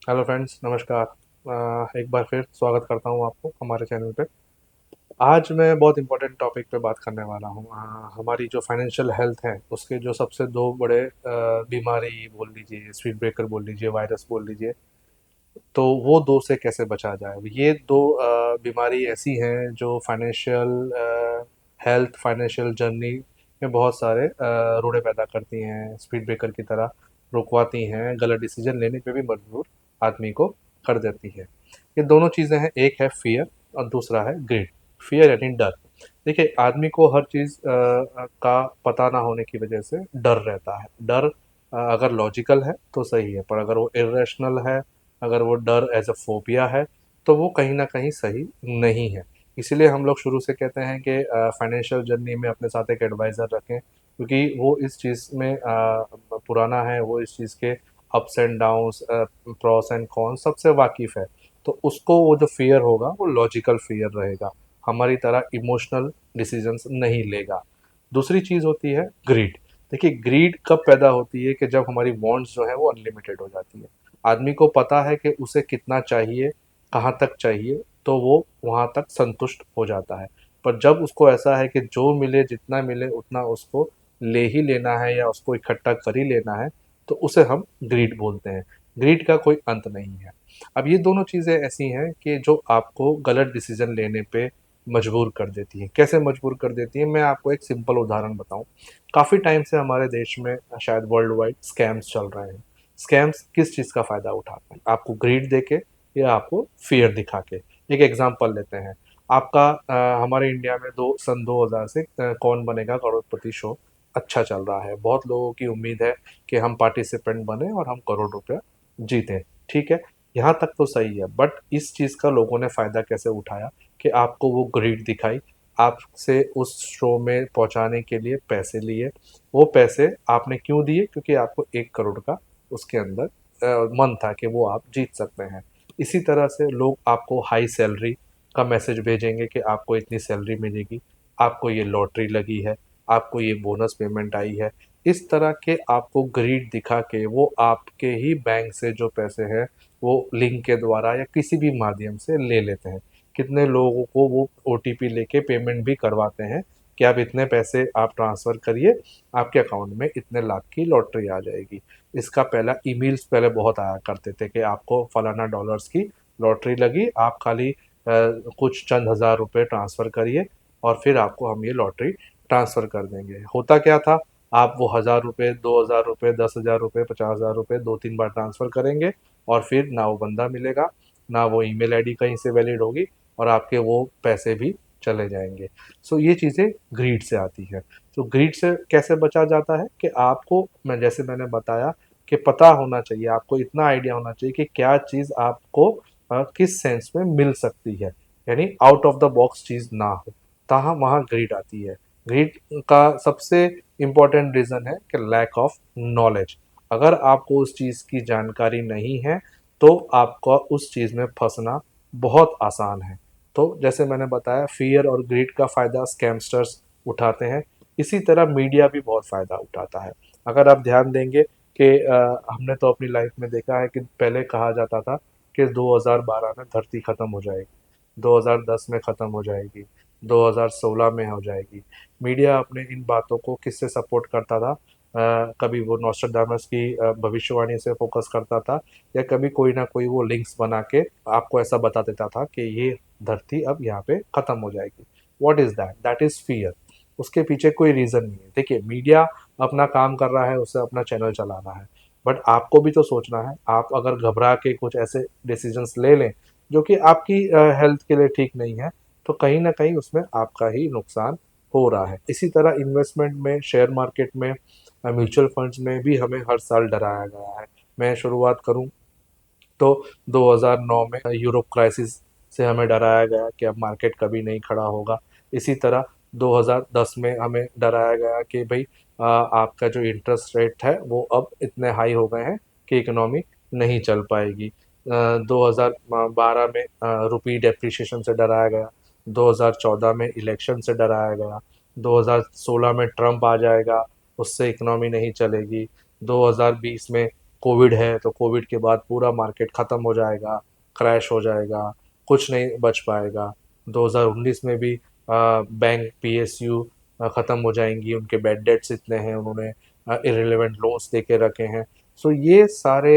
Hello friends, नमस्कार। एक बार फिर स्वागत करता हूँ आपको हमारे चैनल पे। आज मैं बहुत इंपॉर्टेंट टॉपिक पे बात करने वाला हूँ। हमारी जो फाइनेंशियल हेल्थ है उसके जो सबसे दो बड़े बीमारी बोल लीजिए, स्पीड ब्रेकर बोल लीजिए, वायरस बोल लीजिए, तो वो दो से कैसे बचा जाए। ये दो बीमारी ऐसी हैं जो फाइनेंशियल हेल्थ, फाइनेंशियल जर्नी में बहुत सारे रोड़े पैदा करती हैं, स्पीड ब्रेकर की तरह रुकवाती हैं, गलत डिसीजन लेने पे भी मजबूर आदमी को कर देती है। ये दोनों चीज़ें हैं, एक है फियर और दूसरा है ग्रीड। फियर यानी डर। देखिए, आदमी को हर चीज़ का पता ना होने की वजह से डर रहता है। डर अगर लॉजिकल है तो सही है, पर अगर वो इरेशनल है, अगर वो डर एज अ फोबिया है, तो वो कहीं ना कहीं सही नहीं है। इसीलिए हम लोग शुरू से कहते हैं कि फाइनेंशियल जर्नी में अपने साथ एक एडवाइज़र रखें, क्योंकि वो इस चीज़ में पुराना है, वो इस चीज़ के ups and downs, pros and cons सबसे वाकिफ़ है। तो उसको वो जो फियर होगा वो लॉजिकल फियर रहेगा, हमारी तरह इमोशनल डिसीजंस नहीं लेगा। दूसरी चीज़ होती है ग्रीड। देखिए, ग्रीड कब पैदा होती है कि जब हमारी वांट्स जो है वो अनलिमिटेड हो जाती है। आदमी को पता है कि उसे कितना चाहिए, कहाँ तक चाहिए, तो वो वहाँ तक संतुष्ट हो जाता है। पर जब उसको ऐसा है कि जो मिले, जितना मिले उतना उसको ले ही लेना है या उसको इकट्ठा कर ही लेना है, तो उसे हम ग्रीड बोलते हैं। ग्रीड का कोई अंत नहीं है। अब ये दोनों चीज़ें ऐसी हैं कि जो आपको गलत डिसीजन लेने पे मजबूर कर देती हैं। कैसे मजबूर कर देती हैं? मैं आपको एक सिंपल उदाहरण बताऊं। काफ़ी टाइम से हमारे देश में, शायद वर्ल्ड वाइड, स्कैम्स चल रहे हैं। स्कैम्स किस चीज़ का फ़ायदा उठाते हैं? आपको ग्रीड देके या आपको फियर दिखा के। एक एग्जांपल लेते हैं। आपका हमारे इंडिया में दो सन 2000 से कौन बनेगा करोड़पति शो अच्छा चल रहा है। बहुत लोगों की उम्मीद है कि हम पार्टिसिपेंट बने और हम करोड़ रुपया जीतें। ठीक है, यहाँ तक तो सही है, बट इस चीज़ का लोगों ने फ़ायदा कैसे उठाया कि आपको वो ग्रिड दिखाई, आपसे उस शो में पहुंचाने के लिए पैसे लिए। वो पैसे आपने क्यों दिए? क्योंकि आपको 1 करोड़ का उसके अंदर मन था कि वो आप जीत सकते हैं। इसी तरह से लोग आपको हाई सैलरी का मैसेज भेजेंगे कि आपको इतनी सैलरी मिलेगी, आपको ये लॉटरी लगी है, आपको ये बोनस पेमेंट आई है। इस तरह के आपको ग्रीड दिखा के वो आपके ही बैंक से जो पैसे हैं वो लिंक के द्वारा या किसी भी माध्यम से ले लेते हैं। कितने लोगों को वो ओटीपी लेके पेमेंट भी करवाते हैं कि आप इतने पैसे आप ट्रांसफ़र करिए, आपके अकाउंट में इतने लाख की लॉटरी आ जाएगी। इसका पहला ईमेल्स पहले बहुत आया करते थे कि आपको फलाना डॉलर्स की लॉटरी लगी, आप खाली कुछ चंद हज़ार रुपये ट्रांसफ़र करिए और फिर आपको हम ये लॉटरी ट्रांसफ़र कर देंगे। होता क्या था? आप वो 1000 रुपये, 2000 रुपये, 10,000 रुपये, 50,000 रुपये 2-3 बार ट्रांसफ़र करेंगे और फिर ना वो बंदा मिलेगा, ना वो ईमेल आईडी कहीं से वैलिड होगी और आपके वो पैसे भी चले जाएंगे। सो ये चीज़ें ग्रीड से आती है। तो ग्रीड से कैसे बचा जाता है कि आपको, मैं जैसे मैंने बताया, कि पता होना चाहिए, आपको इतना आइडिया होना चाहिए कि क्या चीज़ आपको किस सेंस में मिल सकती है, यानी आउट ऑफ द बॉक्स चीज़ ना हो, तहाँ वहाँ ग्रीड आती है। ग्रीड का सबसे इम्पोर्टेंट रीज़न है कि लैक ऑफ नॉलेज। अगर आपको उस चीज़ की जानकारी नहीं है तो आपका उस चीज़ में फंसना बहुत आसान है। तो जैसे मैंने बताया, फियर और ग्रीड का फ़ायदा स्कैमस्टर्स उठाते हैं। इसी तरह मीडिया भी बहुत फ़ायदा उठाता है। अगर आप ध्यान देंगे कि हमने तो अपनी लाइफ में देखा है कि पहले कहा जाता था कि 2012 में धरती ख़त्म हो जाएगी, 2010 में ख़त्म हो जाएगी, 2016 में हो जाएगी। मीडिया अपने इन बातों को किससे सपोर्ट करता था? कभी वो नॉस्ट्राडामस की भविष्यवाणी से फोकस करता था, या कभी कोई ना कोई वो लिंक्स बना के आपको ऐसा बता देता था कि ये धरती अब यहाँ पे ख़त्म हो जाएगी। What is that? That is fear. उसके पीछे कोई रीज़न नहीं है। देखिए, मीडिया अपना काम कर रहा है, उसे अपना चैनल चलाना है, बट आपको भी तो सोचना है। आप अगर घबरा के कुछ ऐसे डिसीजंस ले लें जो कि आपकी हेल्थ के लिए ठीक नहीं है, तो कहीं ना कहीं उसमें आपका ही नुकसान हो रहा है। इसी तरह इन्वेस्टमेंट में, शेयर मार्केट में, म्यूचुअल फंड्स में भी हमें हर साल डराया गया है। मैं शुरुआत करूं तो 2009 में यूरोप क्राइसिस से हमें डराया गया कि अब मार्केट कभी नहीं खड़ा होगा। इसी तरह 2010 में हमें डराया गया कि भाई आपका जो इंटरेस्ट रेट है वो अब इतने हाई हो गए हैं कि इकोनॉमी नहीं चल पाएगी। 2012 में रुपी डेप्रिसिएशन से डराया गया, 2014 में इलेक्शन से डराया गया, 2016 में ट्रम्प आ जाएगा, उससे इकोनॉमी नहीं चलेगी, 2020 में कोविड है तो कोविड के बाद पूरा मार्केट ख़त्म हो जाएगा, क्रैश हो जाएगा, कुछ नहीं बच पाएगा। 2019 में भी बैंक पीएसयू ख़त्म हो जाएंगी, उनके बैड डेट्स इतने हैं, उन्होंने इररिलेवेंट लोन्स दे के रखे हैं। सो ये सारे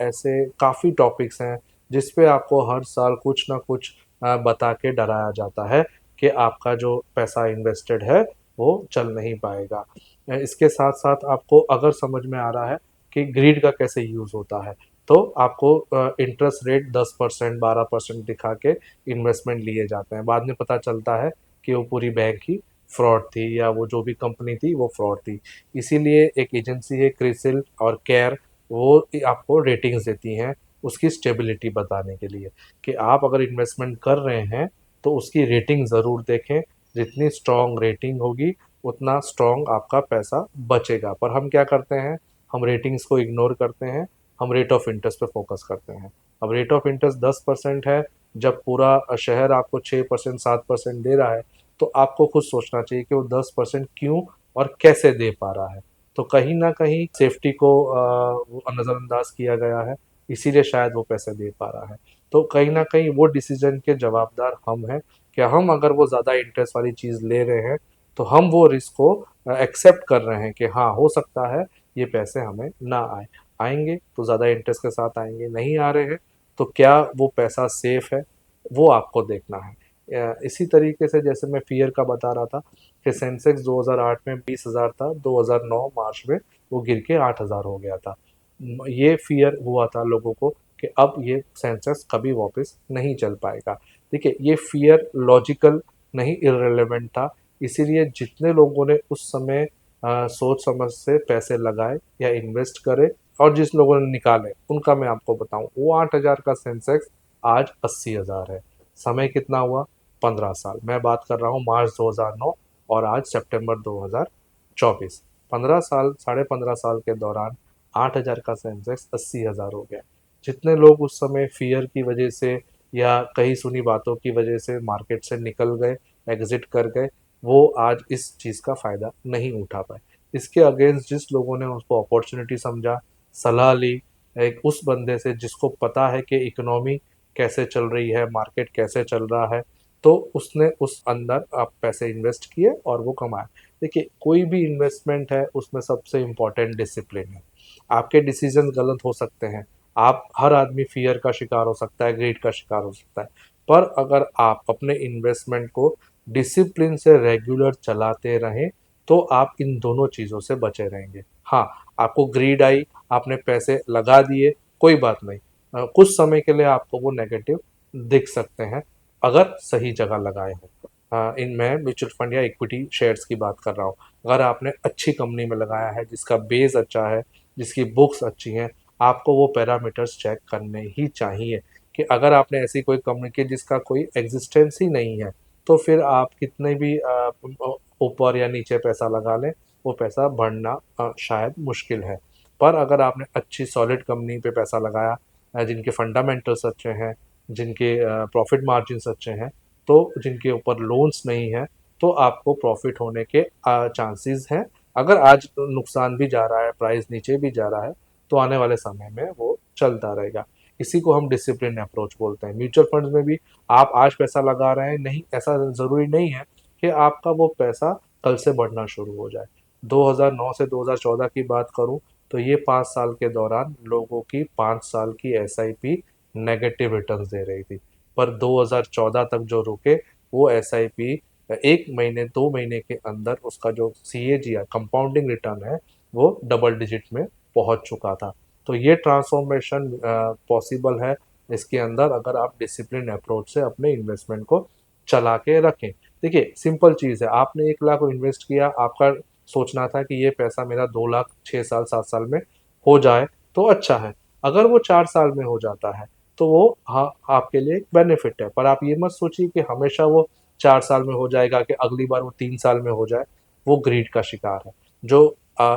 ऐसे काफ़ी टॉपिक्स हैं जिस पे आपको हर साल कुछ ना कुछ बता के डराया जाता है कि आपका जो पैसा इन्वेस्टेड है वो चल नहीं पाएगा। इसके साथ साथ आपको अगर समझ में आ रहा है कि ग्रीड का कैसे यूज़ होता है, तो आपको इंटरेस्ट रेट 10% 12% दिखा के इन्वेस्टमेंट लिए जाते हैं। बाद में पता चलता है कि वो पूरी बैंक ही फ्रॉड थी या वो जो भी कंपनी थी वो फ्रॉड थी। इसीलिए एक एजेंसी है क्रिसिल और केयर, वो आपको रेटिंग्स देती हैं उसकी स्टेबिलिटी बताने के लिए कि आप अगर इन्वेस्टमेंट कर रहे हैं तो उसकी रेटिंग ज़रूर देखें। जितनी स्ट्रॉन्ग रेटिंग होगी उतना स्ट्रॉन्ग आपका पैसा बचेगा। पर हम क्या करते हैं, हम रेटिंग्स को इग्नोर करते हैं, हम रेट ऑफ इंटरेस्ट पे फोकस करते हैं। अब रेट ऑफ इंटरेस्ट 10% है, जब पूरा शहर आपको 6% 7% दे रहा है तो आपको खुद सोचना चाहिए कि वो 10% क्यों और कैसे दे पा रहा है। तो कहीं ना कहीं सेफ्टी को वो नज़रअंदाज किया गया है, इसीलिए शायद वो पैसे दे पा रहा है। तो कहीं ना कहीं वो डिसीजन के जवाबदार हम हैं कि हम अगर वो ज़्यादा इंटरेस्ट वाली चीज़ ले रहे हैं तो हम वो रिस्क को एक्सेप्ट कर रहे हैं कि हाँ हो सकता है ये पैसे हमें ना आए। आएंगे तो ज़्यादा इंटरेस्ट के साथ आएंगे, नहीं आ रहे हैं तो क्या वो पैसा सेफ है, वो आपको देखना है। इसी तरीके से जैसे मैं फियर का बता रहा था कि सेंसेक्स 2008 में 20,000 था, 2009 मार्च में वो गिर के 8,000 हो गया था। ये फियर हुआ था लोगों को कि अब ये सेंसेक्स कभी वापस नहीं चल पाएगा। देखिए ये फियर लॉजिकल नहीं, इररिलेवेंट था। इसीलिए जितने लोगों ने उस समय सोच समझ से पैसे लगाए या इन्वेस्ट करे और जिस लोगों ने निकाले उनका मैं आपको बताऊं, वो 8,000 का सेंसेक्स आज 80,000 है। समय कितना हुआ, 15 साल। मैं बात कर रहा हूँ मार्च 2009 और आज सितंबर 2024। 15 साल, 15.5 साल के दौरान 8,000 का सेंसेक्स 80,000 हो गया। जितने लोग उस समय फियर की वजह से या कहीं सुनी बातों की वजह से मार्केट से निकल गए, एग्जिट कर गए, वो आज इस चीज़ का फ़ायदा नहीं उठा पाए। इसके अगेंस्ट जिस लोगों ने उसको अपॉर्चुनिटी समझा, सलाह ली, एक उस बंदे से जिसको पता है कि इकोनॉमी कैसे चल रही है, मार्केट कैसे चल रहा है, तो उसने उस अंदर आप पैसे इन्वेस्ट किए और वो कमाए। देखिए कोई भी इन्वेस्टमेंट है उसमें सबसे इम्पोर्टेंट डिसिप्लिन है। आपके डिसीजन गलत हो सकते हैं, आप हर आदमी फियर का शिकार हो सकता है, ग्रीड का शिकार हो सकता है, पर अगर आप अपने इन्वेस्टमेंट को डिसिप्लिन से रेगुलर चलाते रहें तो आप इन दोनों चीज़ों से बचे रहेंगे। हाँ, आपको ग्रीड आई, आपने पैसे लगा दिए, कोई बात नहीं, कुछ समय के लिए आपको वो नेगेटिव दिख सकते हैं अगर सही जगह लगाए हों। इनमें म्यूचुअल फंड या इक्विटी शेयर्स की बात कर रहा हूँ। अगर आपने अच्छी कंपनी में लगाया है जिसका बेस अच्छा है, जिसकी बुक्स अच्छी हैं, आपको वो पैरामीटर्स चेक करने ही चाहिए कि अगर आपने ऐसी कोई कंपनी की जिसका कोई एग्जिस्टेंस ही नहीं है तो फिर आप कितने भी ऊपर या नीचे पैसा लगा लें, वो पैसा बढ़ना शायद मुश्किल है। पर अगर आपने अच्छी सॉलिड कंपनी पे पैसा लगाया, जिनके फंडामेंटल्स अच्छे हैं, जिनके प्रॉफिट मार्जिन्स अच्छे हैं, तो जिनके ऊपर लोन्स नहीं हैं, तो आपको प्रॉफिट होने के चांसेस हैं। अगर आज नुकसान भी जा रहा है, प्राइस नीचे भी जा रहा है, तो आने वाले समय में वो चलता रहेगा। इसी को हम डिसिप्लिन अप्रोच बोलते हैं। म्यूचुअल फंड्स में भी आप आज पैसा लगा रहे हैं, नहीं ऐसा ज़रूरी नहीं है कि आपका वो पैसा कल से बढ़ना शुरू हो जाए। 2009 से 2014 की बात करूं तो ये 5 साल के दौरान लोगों की 5 साल की एसआईपी नेगेटिव रिटर्न्स दे रही थी। पर 2014 तक जो रुके वो एसआईपी 1 महीने 2 महीने के अंदर उसका जो CAGR कंपाउंडिंग रिटर्न है वो डबल डिजिट में पहुंच चुका था। तो ये ट्रांसफॉर्मेशन पॉसिबल है इसके अंदर अगर आप डिसिप्लिन अप्रोच से अपने इन्वेस्टमेंट को चला के रखें। देखिए सिंपल चीज़ है, आपने 1 लाख को इन्वेस्ट किया, आपका सोचना था कि ये पैसा मेरा 2 लाख 6 साल 7 साल में हो जाए तो अच्छा है। अगर वो 4 साल में हो जाता है तो वो हाँ आपके लिए एक बेनिफिट है। पर आप ये मत सोचिए कि हमेशा वो 4 साल में हो जाएगा, कि अगली बार वो 3 साल में हो जाए। वो ग्रीड का शिकार है। जो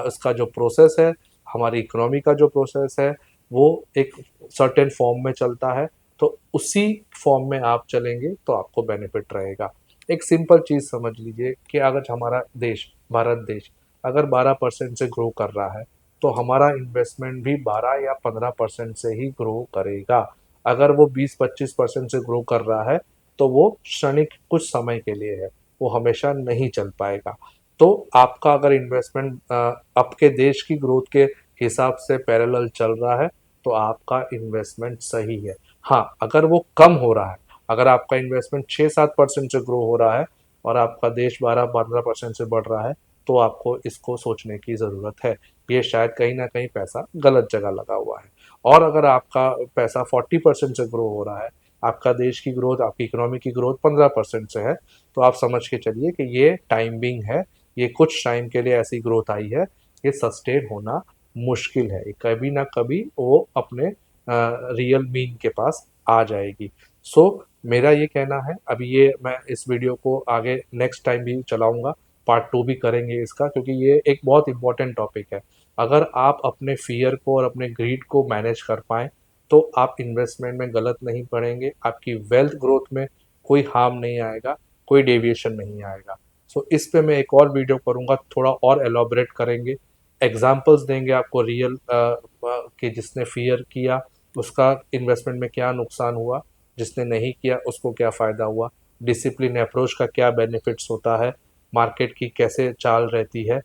इसका जो प्रोसेस है, हमारी इकोनॉमी का जो प्रोसेस है, वो एक सर्टेन फॉर्म में चलता है, तो उसी फॉर्म में आप चलेंगे तो आपको बेनिफिट रहेगा। एक सिंपल चीज़ समझ लीजिए कि अगर हमारा देश, भारत देश, अगर 12% से ग्रो कर रहा है तो हमारा इन्वेस्टमेंट भी 12 या 15% से ही ग्रो करेगा। अगर वो 20-25% से ग्रो कर रहा है तो वो क्षणिक कुछ समय के लिए है, वो हमेशा नहीं चल पाएगा। तो आपका अगर इन्वेस्टमेंट आपके देश की ग्रोथ के हिसाब से पैरेलल चल रहा है तो आपका इन्वेस्टमेंट सही है। हाँ, अगर वो कम हो रहा है, अगर आपका इन्वेस्टमेंट 6-7% से ग्रो हो रहा है और आपका देश 12-15% से बढ़ रहा है तो आपको इसको सोचने की ज़रूरत है। ये शायद कहीं न कहीं पैसा गलत जगह लगा हुआ है। और अगर आपका पैसा 40% से ग्रो हो रहा है, आपका देश की ग्रोथ, आपकी इकोनॉमी की ग्रोथ 15% से है, तो आप समझ के चलिए कि ये टाइमिंग है, ये कुछ टाइम के लिए ऐसी ग्रोथ आई है, ये सस्टेन होना मुश्किल है। कभी ना कभी वो अपने रियल मीन के पास आ जाएगी। सो मेरा ये कहना है, अभी ये मैं इस वीडियो को आगे नेक्स्ट टाइम भी चलाऊँगा, पार्ट 2 भी करेंगे इसका, क्योंकि ये एक बहुत इम्पोर्टेंट टॉपिक है। अगर आप अपने फ़ियर को और अपने ग्रीड को मैनेज कर पाएँ, तो आप इन्वेस्टमेंट में गलत नहीं पड़ेंगे, आपकी वेल्थ ग्रोथ में कोई हार्म नहीं आएगा, कोई डेविएशन नहीं आएगा। सो इस पे मैं एक और वीडियो करूँगा, थोड़ा और एलॉबरेट करेंगे, एग्ज़ाम्पल्स देंगे आपको रियल कि जिसने फ़ियर किया, उसका इन्वेस्टमेंट में क्या नुकसान हुआ, जिसने नहीं किया उसको क्या फ़ायदा हुआ, डिसिप्लिन अप्रोच का क्या बेनिफिट्स होता है, मार्केट की कैसे चाल रहती है।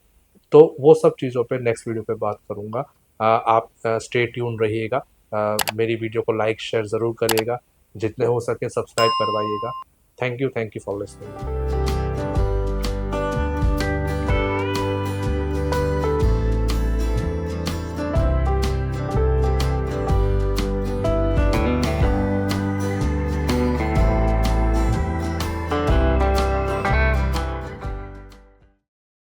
तो वो सब चीज़ों पे नेक्स्ट वीडियो पे बात करूँगा। आप स्टे ट्यून रहिएगा। मेरी वीडियो को लाइक शेयर ज़रूर करिएगा, जितने हो सके सब्सक्राइब करवाइएगा। Thank you for listening.